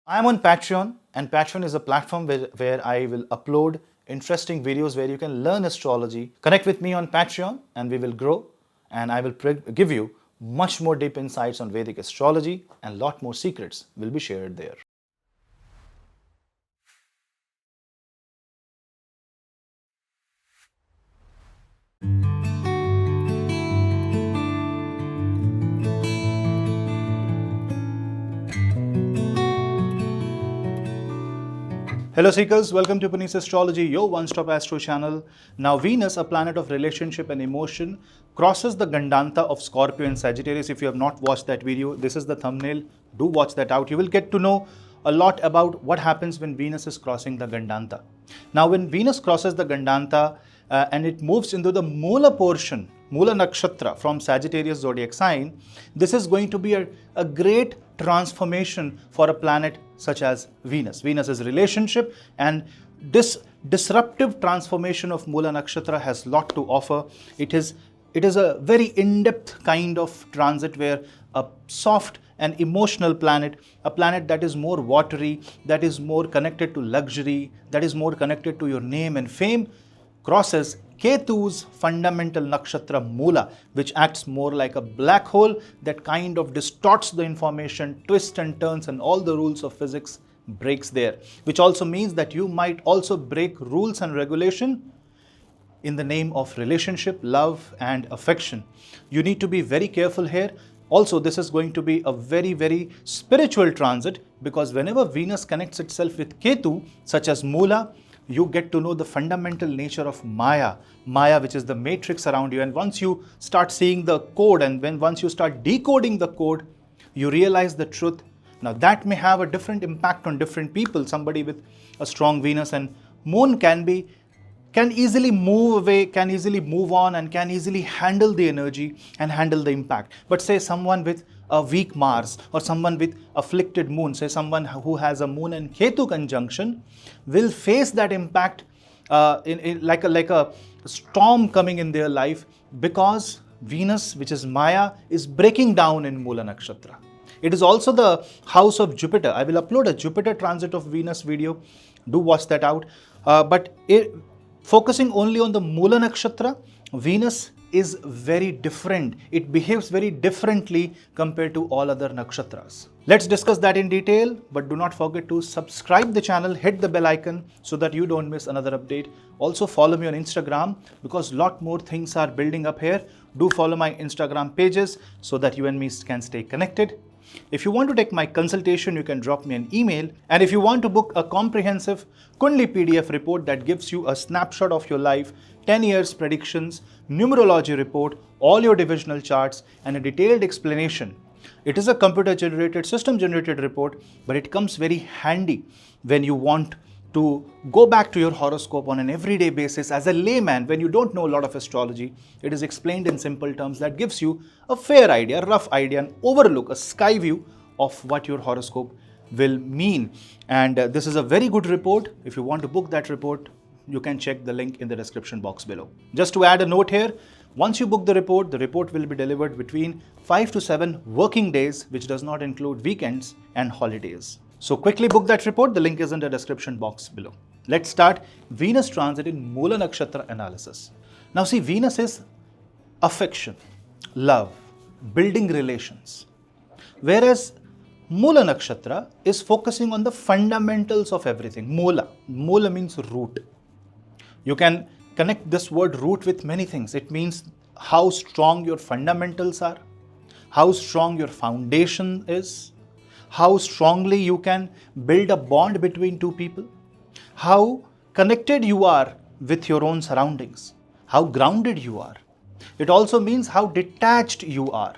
I am on Patreon, and Patreon is a platform where I will upload interesting videos where you can learn astrology. Connect with me on Patreon, and we will grow. And I will give you much more deep insights on Vedic astrology, and lot more secrets will be shared there. Hello Seekers, welcome to Punneits Astrology, your one-stop astro channel. Now Venus, a planet of relationship and emotion, crosses the Gandanta of Scorpio and Sagittarius. If you have not watched that video, this is the thumbnail. Do watch that out. You will get to know a lot about what happens when Venus is crossing the Gandanta. Now when Venus crosses the Gandanta and it moves into the Mula portion, Mula Naksahtra from Sagittarius zodiac sign, this is going to be a great transformation for a planet such as Venus. Venus is relationship, and this disruptive transformation of Mula Nakshatra has lot to offer. It is a very in-depth kind of transit where a soft and emotional planet, a planet that is more watery, that is more connected to luxury, that is more connected to your name and fame, crosses Ketu's fundamental nakshatra Mula, which acts more like a black hole that kind of distorts the information, twists and turns, and all the rules of physics breaks there. Which also means that you might also break rules and regulation in the name of relationship, love, and affection. You need to be very careful here. Also, this is going to be a very, very spiritual transit, because whenever Venus connects itself with Ketu, such as Mula, you get to know the fundamental nature of Maya, which is the matrix around you. And once you start seeing the code, and once you start decoding the code, you realize the truth. Now that may have a different impact on different people. Somebody with a strong Venus and Moon can easily move away, can easily move on, and can easily handle the energy and handle the impact. But say someone with a weak Mars, or someone with afflicted Moon, say someone who has a Moon and Ketu conjunction, will face that impact like a storm coming in their life, because Venus, which is Maya, is breaking down in Mula Nakshatra. It is also the house of Jupiter. I will upload a Jupiter transit of Venus video. Do watch that out. Focusing only on the Mula Nakshatra, Venus is very different. It behaves very differently compared to all other nakshatras. Let's discuss that in detail, but do not forget to subscribe the channel, hit the bell icon so that you don't miss another update. Also follow me on Instagram, because lot more things are building up here. Do follow my Instagram pages so that you and me can stay connected. If you want to take my consultation, you can drop me an email. And if you want to book a comprehensive Kundali PDF report that gives you a snapshot of your life, 10 years predictions, numerology report, all your divisional charts, and a detailed explanation. It is a computer generated, system generated report, but it comes very handy when you want to go back to your horoscope on an everyday basis as a layman. When you don't know a lot of astrology, it is explained in simple terms that gives you a fair idea, a rough idea, an overlook, a sky view of what your horoscope will mean. And this is a very good report. If you want to book that report, you can check the link in the description box below. Just to add a note here, once you book the report will be delivered between 5 to 7 working days, which does not include weekends and holidays. So quickly book that report. The link is in the description box below. Let's start Venus transit in Mula Nakshatra analysis. Now see, Venus is affection, love, building relations. Whereas Mula Nakshatra is focusing on the fundamentals of everything. Mula means root. You can connect this word root with many things. It means how strong your fundamentals are, how strong your foundation is, how strongly you can build a bond between two people, how connected you are with your own surroundings, how grounded you are. It also means how detached you are,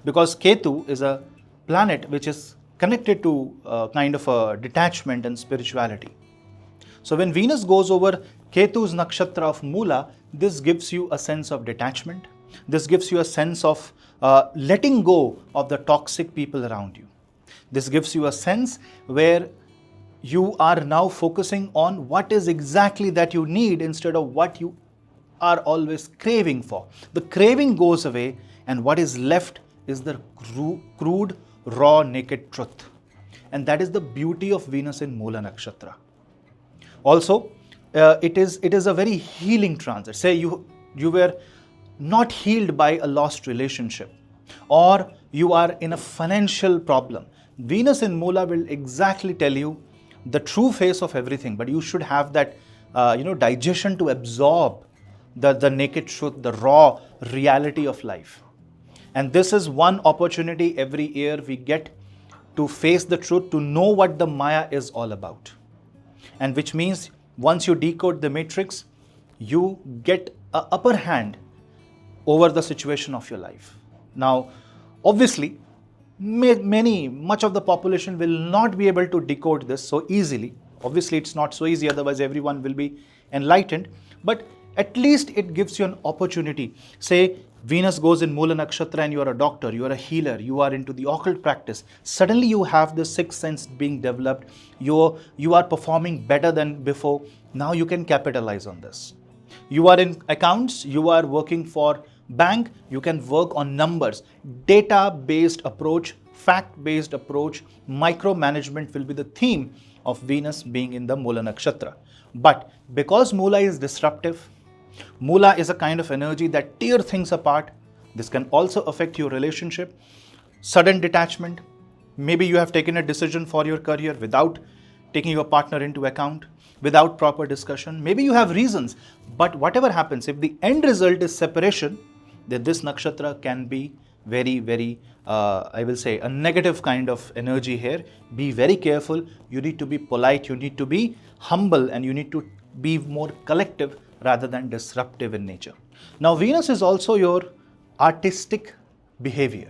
because Ketu is a planet which is connected to kind of a detachment and spirituality. So when Venus goes over Ketu's nakshatra of Mula, this gives you a sense of detachment. This gives you a sense of letting go of the toxic people around you. This gives you a sense where you are now focusing on what is exactly that you need instead of what you are always craving for. The craving goes away, and what is left is the crude, raw, naked truth. And that is the beauty of Venus in Mula Nakshatra. Also, it is a very healing transit. Say you were not healed by a lost relationship, or you are in a financial problem. Venus in Mula will exactly tell you the true face of everything, but you should have that digestion to absorb the naked truth, the raw reality of life. And this is one opportunity every year we get to face the truth, to know what the Maya is all about. And which means once you decode the matrix, you get an upper hand over the situation of your life. Now, obviously, much of the population will not be able to decode this so easily. Obviously, it's not so easy, otherwise everyone will be enlightened. But at least it gives you an opportunity. Say, Venus goes in Mula Nakshatra and you are a doctor, you are a healer, you are into the occult practice. Suddenly you have the sixth sense being developed. You are performing better than before. Now you can capitalize on this. You are in accounts, you are working for bank, you can work on numbers. Data-based approach, fact-based approach, micromanagement will be the theme of Venus being in the Mula Nakshatra. But because Mula is disruptive, Mula is a kind of energy that tears things apart. This can also affect your relationship, sudden detachment. Maybe you have taken a decision for your career without taking your partner into account, without proper discussion. Maybe you have reasons, but whatever happens, if the end result is separation, then this nakshatra can be very, very, I will say, a negative kind of energy here. Be very careful. You need to be polite, you need to be humble, and you need to be more collective rather than disruptive in nature. Now, Venus is also your artistic behavior,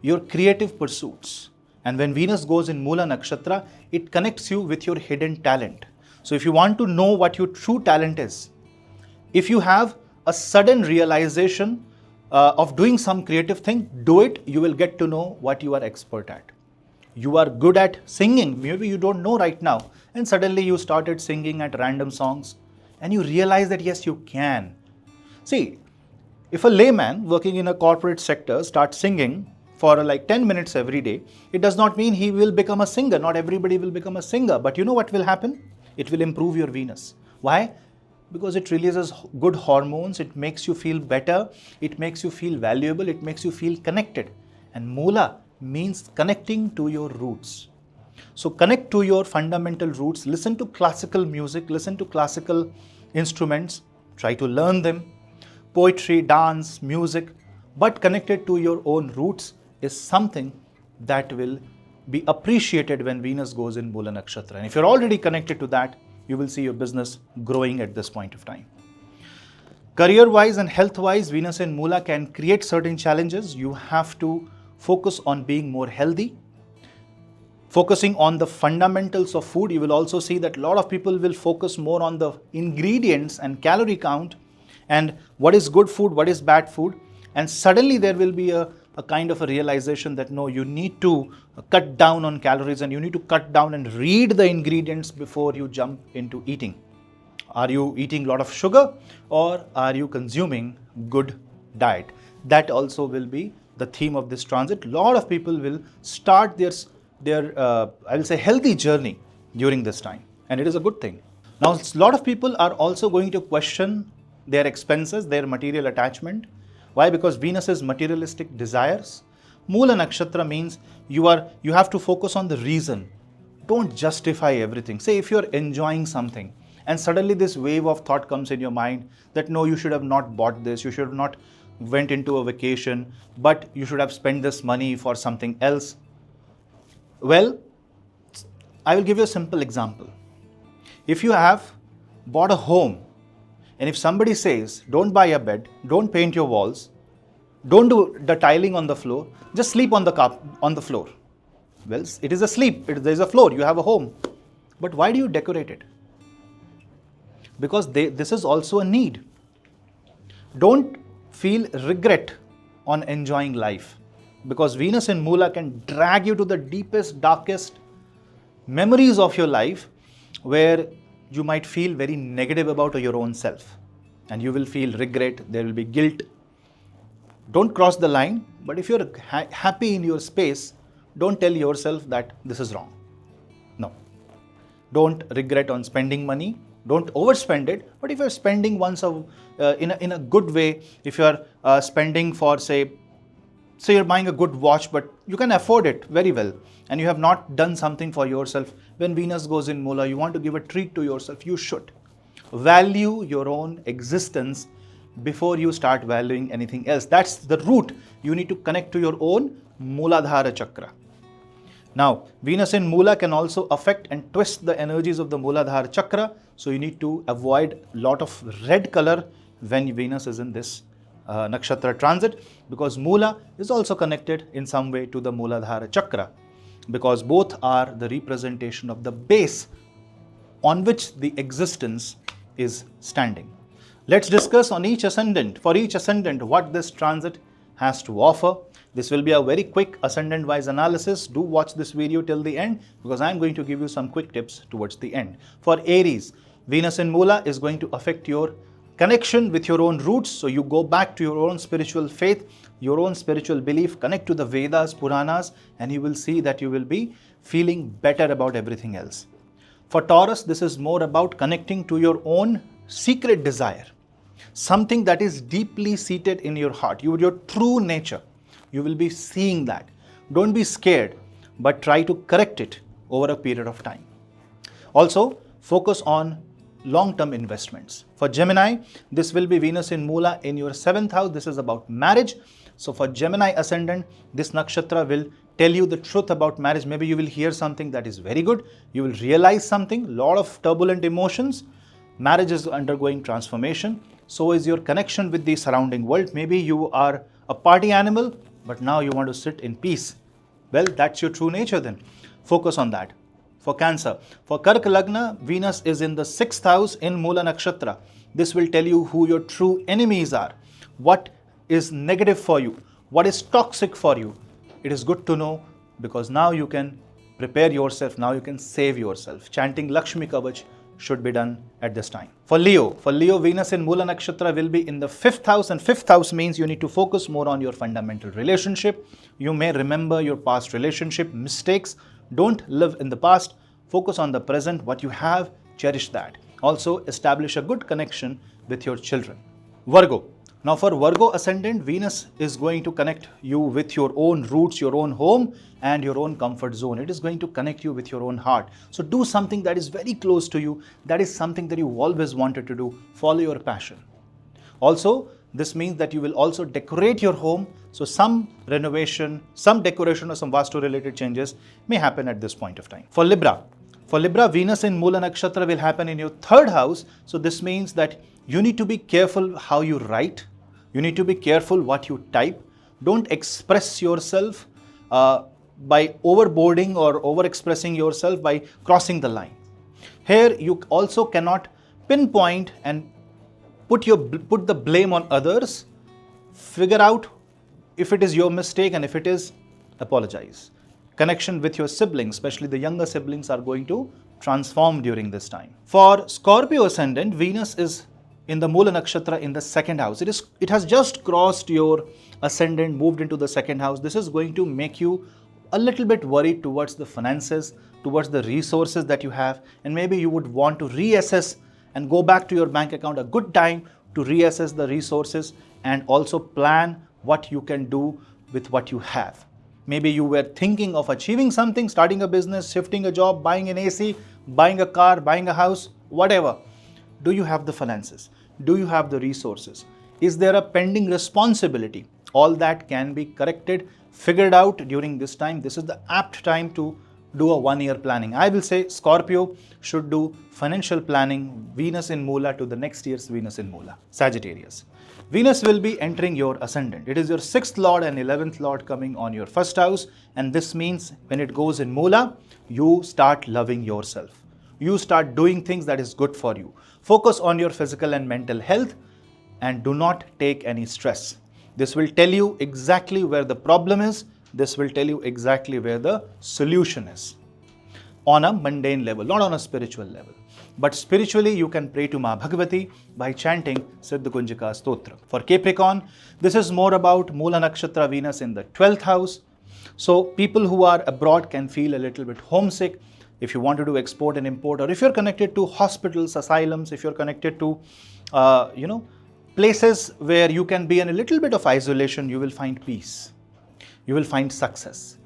your creative pursuits. And when Venus goes in Mula Nakshatra, it connects you with your hidden talent. So if you want to know what your true talent is, if you have a sudden realization of doing some creative thing, do it. You will get to know what you are expert at. You are good at singing. Maybe you don't know right now. And suddenly you started singing at random songs and you realize that yes, you can. See, if a layman working in a corporate sector starts singing for like 10 minutes every day, it does not mean he will become a singer. Not everybody will become a singer. But you know what will happen? It will improve your Venus. Why? Because it releases good hormones, it makes you feel better, it makes you feel valuable, it makes you feel connected. And Mula means connecting to your roots. So connect to your fundamental roots, listen to classical music, listen to classical instruments, try to learn them, poetry, dance, music, but connected to your own roots is something that will be appreciated when Venus goes in Mula Nakshatra. And if you're already connected to that, you will see your business growing at this point of time. Career-wise and health-wise, Venus in Mula can create certain challenges. You have to focus on being more healthy, focusing on the fundamentals of food. You will also see that a lot of people will focus more on the ingredients and calorie count and what is good food, what is bad food. And suddenly there will be a kind of a realization that no, you need to cut down on calories and you need to cut down and read the ingredients before you jump into eating. Are you eating a lot of sugar or are you consuming good diet? That also will be the theme of this transit. A lot of people will start their I will say healthy journey during this time, and it is a good thing. Now, a lot of people are also going to question their expenses, their material attachment. Why? Because Venus is materialistic desires. Mula Nakshatra means you have to focus on the reason. Don't justify everything. Say if you're enjoying something and suddenly this wave of thought comes in your mind that no, you should have not bought this, you should have not went into a vacation, but you should have spent this money for something else. Well, I will give you a simple example. If you have bought a home, and if somebody says, don't buy a bed, don't paint your walls, don't do the tiling on the floor, just sleep on the floor. Well, it is a sleep, there is a floor, you have a home. But why do you decorate it? Because this is also a need. Don't feel regret on enjoying life. Because Venus in Mula can drag you to the deepest, darkest memories of your life where you might feel very negative about your own self. And you will feel regret, there will be guilt. Don't cross the line, but if you're happy in your space, don't tell yourself that this is wrong. No. Don't regret on spending money. Don't overspend it. But if you're spending in a good way, if you're spending for say you're buying a good watch, but you can afford it very well, and you have not done something for yourself. When Venus goes in Mula, you want to give a treat to yourself. You should value your own existence before you start valuing anything else. That's the root. You need to connect to your own Muladhara chakra. Now, Venus in Mula can also affect and twist the energies of the Muladhara chakra. So you need to avoid a lot of red color when Venus is in this nakshatra transit, because Mula is also connected in some way to the Muladhara chakra, because both are the representation of the base on which the existence is standing. Let's discuss on each ascendant, for each ascendant, what this transit has to offer. This will be a very quick ascendant wise analysis. Do watch this video till the end, because I am going to give you some quick tips towards the end. For Aries, Venus in Mula is going to affect your connection with your own roots. So you go back to your own spiritual faith, your own spiritual belief, connect to the Vedas, Puranas, and you will see that you will be feeling better about everything else. For Taurus, this is more about connecting to your own secret desire, something that is deeply seated in your heart, your true nature. You will be seeing that. Don't be scared, but try to correct it over a period of time. Also, focus on long-term investments. For Gemini, this will be Venus in Mula in your 7th house. This is about marriage. So for Gemini ascendant, this nakshatra will tell you the truth about marriage. Maybe you will hear something that is very good. You will realize something, lot of turbulent emotions. Marriage is undergoing transformation. So is your connection with the surrounding world. Maybe you are a party animal, but now you want to sit in peace. Well, that's your true nature then. Focus on that. For Cancer, for Karka Lagna, Venus is in the 6th house in Mula Nakshatra. This will tell you who your true enemies are, what is negative for you, what is toxic for you. It is good to know, because now you can prepare yourself, now you can save yourself. Chanting Lakshmi Kavach should be done at this time. For Leo, Venus in Mula Nakshatra will be in the 5th house, and 5th house means you need to focus more on your fundamental relationship. You may remember your past relationship mistakes. Don't live in the past. Focus on the present. What you have, cherish that. Also, establish a good connection with your children. Virgo. Now for Virgo ascendant, Venus is going to connect you with your own roots, your own home and your own comfort zone. It is going to connect you with your own heart. So do something that is very close to you. That is something that you always wanted to do. Follow your passion. Also, this means that you will also decorate your home. So some renovation, some decoration or some Vastu related changes may happen at this point of time. For Libra, Venus in Mula Nakshatra will happen in your 3rd house. So this means that you need to be careful how you write. You need to be careful what you type. Don't express yourself by overboarding or overexpressing yourself by crossing the line. Here you also cannot pinpoint and put the blame on others. Figure out if it is your mistake, and if it is, apologize. Connection with your siblings, especially the younger siblings, are going to transform during this time. For Scorpio ascendant, Venus is in the Mula Nakshatra in the 2nd house. It has just crossed your ascendant, moved into the 2nd house. This is going to make you a little bit worried towards the finances, towards the resources that you have, and maybe you would want to reassess and go back to your bank account. A good time to reassess the resources and also plan what you can do with what you have. Maybe you were thinking of achieving something, starting a business, shifting a job, buying an AC, buying a car, buying a house, whatever. Do you have the finances? Do you have the resources? Is there a pending responsibility? All that can be corrected, figured out during this time. This is the apt time to do a 1-year planning. I will say Scorpio should do financial planning, Venus in Mula to the next year's Venus in Mula. Sagittarius. Venus will be entering your ascendant. It is your 6th lord and 11th lord coming on your 1st house. And this means when it goes in Mula, you start loving yourself. You start doing things that is good for you. Focus on your physical and mental health and do not take any stress. This will tell you exactly where the problem is. This will tell you exactly where the solution is. On a mundane level, not on a spiritual level. But spiritually, you can pray to Ma Bhagavati by chanting Siddhakunjika Stotra. For Capricorn, this is more about Mula Nakshatra Venus in the 12th house. So people who are abroad can feel a little bit homesick. If you want to do export and import, or if you're connected to hospitals, asylums, if you're connected to, places where you can be in a little bit of isolation, you will find peace. You will find success.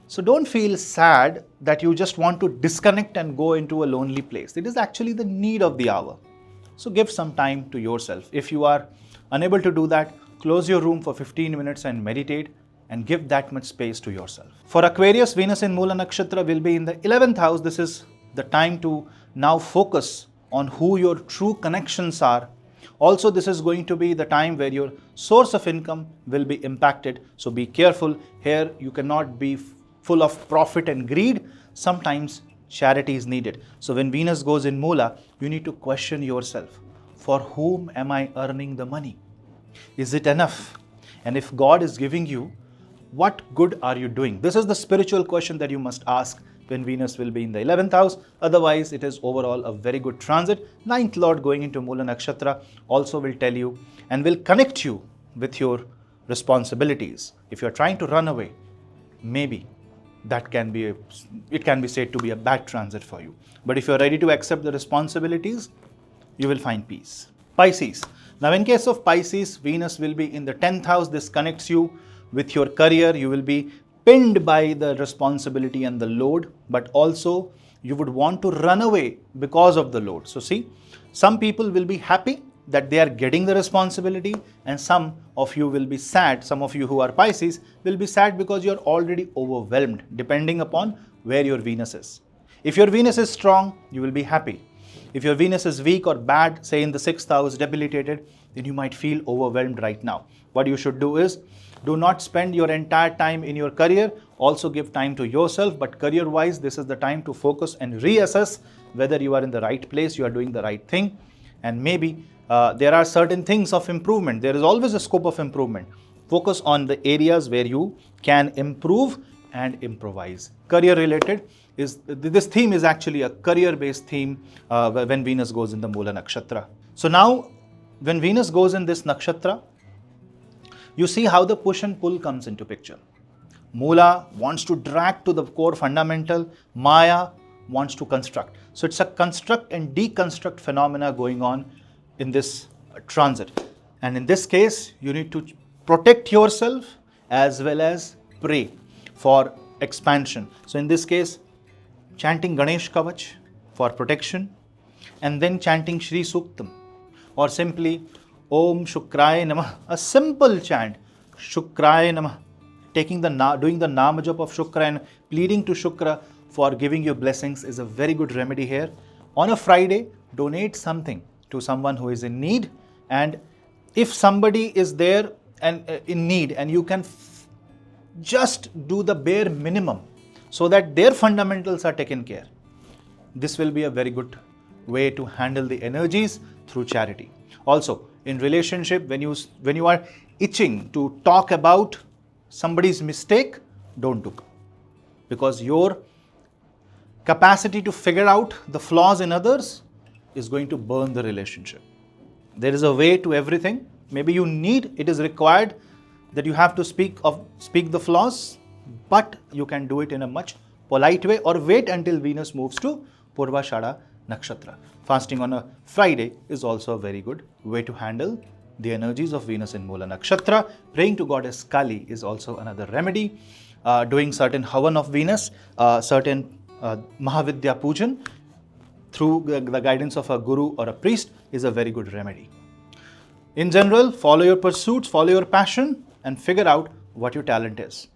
So don't feel sad that you just want to disconnect and go into a lonely place. It is actually the need of the hour. So give some time to yourself. If you are unable to do that, close your room for 15 minutes and meditate and give that much space to yourself. For Aquarius, Venus in Mula Nakshatra will be in the 11th house. This is the time to now focus on who your true connections are. Also, this is going to be the time where your source of income will be impacted. So be careful. Here, you cannot be full of profit and greed. Sometimes charity is needed. So when Venus goes in Mula, you need to question yourself. For whom am I earning the money? Is it enough? And if God is giving you, what good are you doing? This is the spiritual question that you must ask when Venus will be in the 11th house. Otherwise, it is overall a very good transit. 9th Lord going into Mula Nakshatra also will tell you and will connect you with your responsibilities. If you are trying to run away, maybe that can be it can be said to be a bad transit for you. But if you are ready to accept the responsibilities, you will find peace. Pisces. Now, in case of Pisces, Venus will be in the 10th house. This connects you with your career. You will be pinned by the responsibility and the load, but also you would want to run away because of the load. So see, some people will be happy that they are getting the responsibility, and some of you will be sad. Some of you who are Pisces will be sad because you are already overwhelmed, depending upon where your Venus is. If your Venus is strong, you will be happy. If your Venus is weak or bad, say in the 6th house, debilitated, then you might feel overwhelmed right now. What you should do is, do not spend your entire time in your career. Also give time to yourself, but career-wise, this is the time to focus and reassess whether you are in the right place, you are doing the right thing, and maybe there are certain things of improvement. There is always a scope of improvement. Focus on the areas where you can improve and improvise. Career related is, this theme is actually a career based theme when Venus goes in the Mula Nakshatra. So now when Venus goes in this Nakshatra, you see how the push and pull comes into picture. Mula wants to drag to the core fundamental. Maya wants to construct. So it's a construct and deconstruct phenomena going on in this transit. And in this case, you need to protect yourself as well as pray for expansion. So in this case, chanting Ganesh Kavach for protection, and then chanting Shri Suktam, or simply Om Shukraya Namah, a simple chant, Shukraya Namah, doing the Nama Jap of Shukra and pleading to Shukra for giving you blessings is a very good remedy here. On a Friday, donate something to someone who is in need, and if somebody is there and in need, and you can just do the bare minimum so that their fundamentals are taken care, this will be a very good way to handle the energies through charity. Also, in relationship, when you are itching to talk about somebody's mistake, don't do, because your capacity to figure out the flaws in others is going to burn the relationship. There is a way to everything. Maybe it is required that you have to speak the flaws, but you can do it in a much polite way, or wait until Venus moves to Purvashada Nakshatra. Fasting on a Friday is also a very good way to handle the energies of Venus in Mula Nakshatra. Praying to Goddess Kali is also another remedy. Doing certain Havan of Venus, certain Mahavidya Pujan through the guidance of a guru or a priest is a very good remedy. In general, follow your pursuits, follow your passion, and figure out what your talent is.